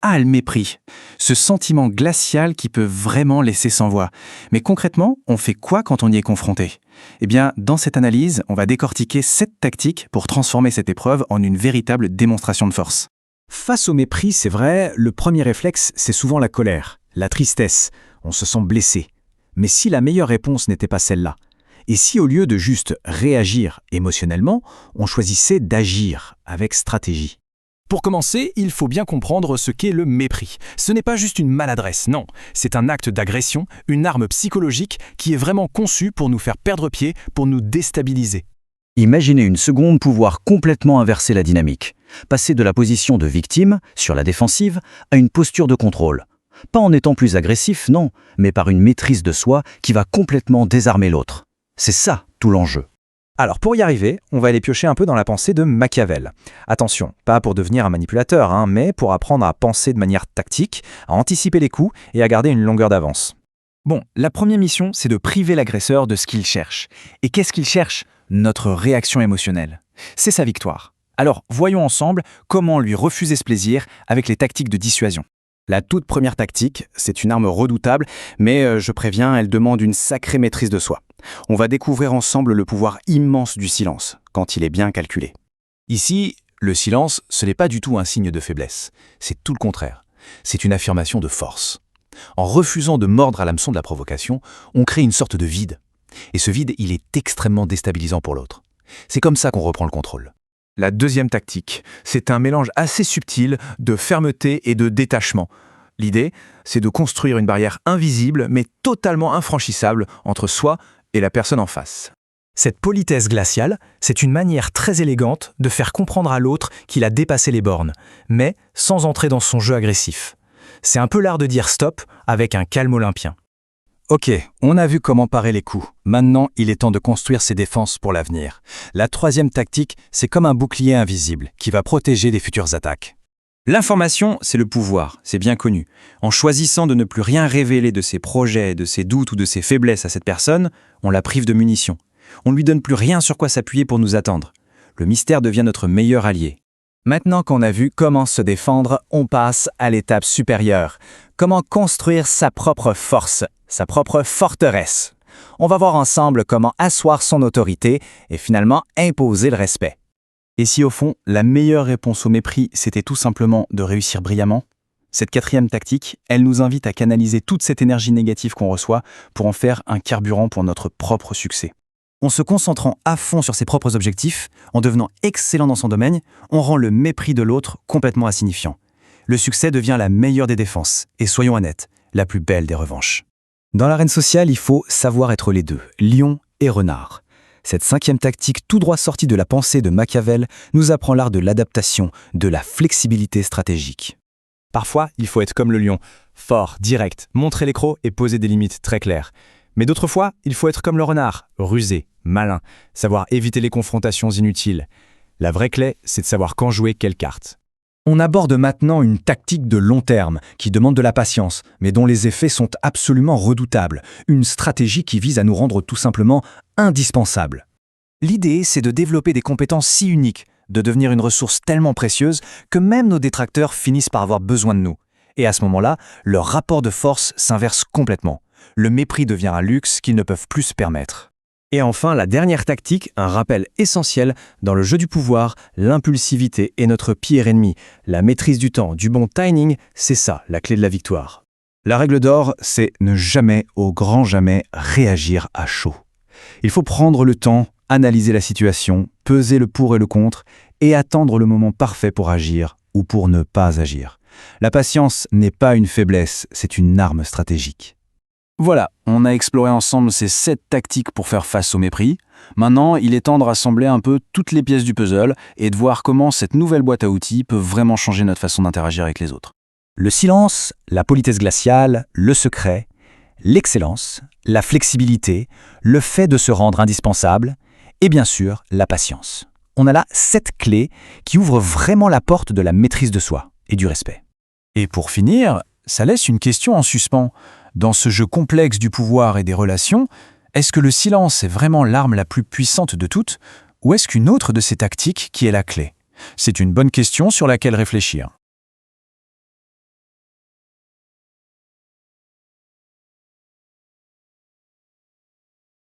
Ah, le mépris. Ce sentiment glacial qui peut vraiment laisser sans voix. Mais concrètement, on fait quoi quand on y est confronté? Eh bien, dans cette analyse, on va décortiquer 7 tactiques pour transformer cette épreuve en une véritable démonstration de force. Face au mépris, c'est vrai, le premier réflexe, c'est souvent la colère, la tristesse. On se sent blessé. Mais si la meilleure réponse n'était pas celle-là? Et si au lieu de juste réagir émotionnellement, on choisissait d'agir avec stratégie? Pour commencer, il faut bien comprendre ce qu'est le mépris. Ce n'est pas juste une maladresse, non. C'est un acte d'agression, une arme psychologique qui est vraiment conçue pour nous faire perdre pied, pour nous déstabiliser. Imaginez une seconde pouvoir complètement inverser la dynamique. Passer de la position de victime, sur la défensive, à une posture de contrôle. Pas en étant plus agressif, non, mais par une maîtrise de soi qui va complètement désarmer l'autre. C'est ça, tout l'enjeu. Alors pour y arriver, on va aller piocher un peu dans la pensée de Machiavel. Attention, pas pour devenir un manipulateur, mais pour apprendre à penser de manière tactique, à anticiper les coups et à garder une longueur d'avance. Bon, la première mission, c'est de priver l'agresseur de ce qu'il cherche. Et qu'est-ce qu'il cherche? Notre réaction émotionnelle. C'est sa victoire. Alors voyons ensemble comment lui refuser ce plaisir avec les tactiques de dissuasion. La toute première tactique, c'est une arme redoutable, mais je préviens, elle demande une sacrée maîtrise de soi. On va découvrir ensemble le pouvoir immense du silence, quand il est bien calculé. Ici, le silence, ce n'est pas du tout un signe de faiblesse. C'est tout le contraire. C'est une affirmation de force. En refusant de mordre à l'hameçon de la provocation, on crée une sorte de vide. Et ce vide, il est extrêmement déstabilisant pour l'autre. C'est comme ça qu'on reprend le contrôle. La deuxième tactique, c'est un mélange assez subtil de fermeté et de détachement. L'idée, c'est de construire une barrière invisible mais totalement infranchissable entre soi et la personne en face. Cette politesse glaciale, c'est une manière très élégante de faire comprendre à l'autre qu'il a dépassé les bornes, mais sans entrer dans son jeu agressif. C'est un peu l'art de dire stop avec un calme olympien. Ok, on a vu comment parer les coups. Maintenant, il est temps de construire ses défenses pour l'avenir. La troisième tactique, c'est comme un bouclier invisible qui va protéger des futures attaques. L'information, c'est le pouvoir, c'est bien connu. En choisissant de ne plus rien révéler de ses projets, de ses doutes ou de ses faiblesses à cette personne, on la prive de munitions. On ne lui donne plus rien sur quoi s'appuyer pour nous attendre. Le mystère devient notre meilleur allié. Maintenant qu'on a vu comment se défendre, on passe à l'étape supérieure. Comment construire sa propre force, sa propre forteresse. On va voir ensemble comment asseoir son autorité et finalement imposer le respect. Et si au fond, la meilleure réponse au mépris, c'était tout simplement de réussir brillamment? Cette quatrième tactique, elle nous invite à canaliser toute cette énergie négative qu'on reçoit pour en faire un carburant pour notre propre succès. En se concentrant à fond sur ses propres objectifs, en devenant excellent dans son domaine, on rend le mépris de l'autre complètement insignifiant. Le succès devient la meilleure des défenses, et soyons honnêtes, la plus belle des revanches. Dans l'arène sociale, il faut savoir être les deux, lion et renard. Cette cinquième tactique tout droit sortie de la pensée de Machiavel nous apprend l'art de l'adaptation, de la flexibilité stratégique. Parfois, il faut être comme le lion, fort, direct, montrer les crocs et poser des limites très claires. Mais d'autres fois, il faut être comme le renard, rusé, malin, savoir éviter les confrontations inutiles. La vraie clé, c'est de savoir quand jouer quelle carte. On aborde maintenant une tactique de long terme qui demande de la patience, mais dont les effets sont absolument redoutables. Une stratégie qui vise à nous rendre tout simplement indispensables. L'idée, c'est de développer des compétences si uniques, de devenir une ressource tellement précieuse que même nos détracteurs finissent par avoir besoin de nous. Et à ce moment-là, leur rapport de force s'inverse complètement. Le mépris devient un luxe qu'ils ne peuvent plus se permettre. Et enfin, la dernière tactique, un rappel essentiel, dans le jeu du pouvoir, l'impulsivité est notre pire ennemi. La maîtrise du temps, du bon timing, c'est ça la clé de la victoire. La règle d'or, c'est ne jamais, au grand jamais, réagir à chaud. Il faut prendre le temps, analyser la situation, peser le pour et le contre, et attendre le moment parfait pour agir ou pour ne pas agir. La patience n'est pas une faiblesse, c'est une arme stratégique. Voilà, on a exploré ensemble ces 7 tactiques pour faire face au mépris. Maintenant, il est temps de rassembler un peu toutes les pièces du puzzle et de voir comment cette nouvelle boîte à outils peut vraiment changer notre façon d'interagir avec les autres. Le silence, la politesse glaciale, le secret, l'excellence, la flexibilité, le fait de se rendre indispensable et bien sûr, la patience. On a là 7 clés qui ouvrent vraiment la porte de la maîtrise de soi et du respect. Et pour finir, ça laisse une question en suspens. Dans ce jeu complexe du pouvoir et des relations, est-ce que le silence est vraiment l'arme la plus puissante de toutes, ou est-ce qu'une autre de ces tactiques qui est la clé? C'est une bonne question sur laquelle réfléchir.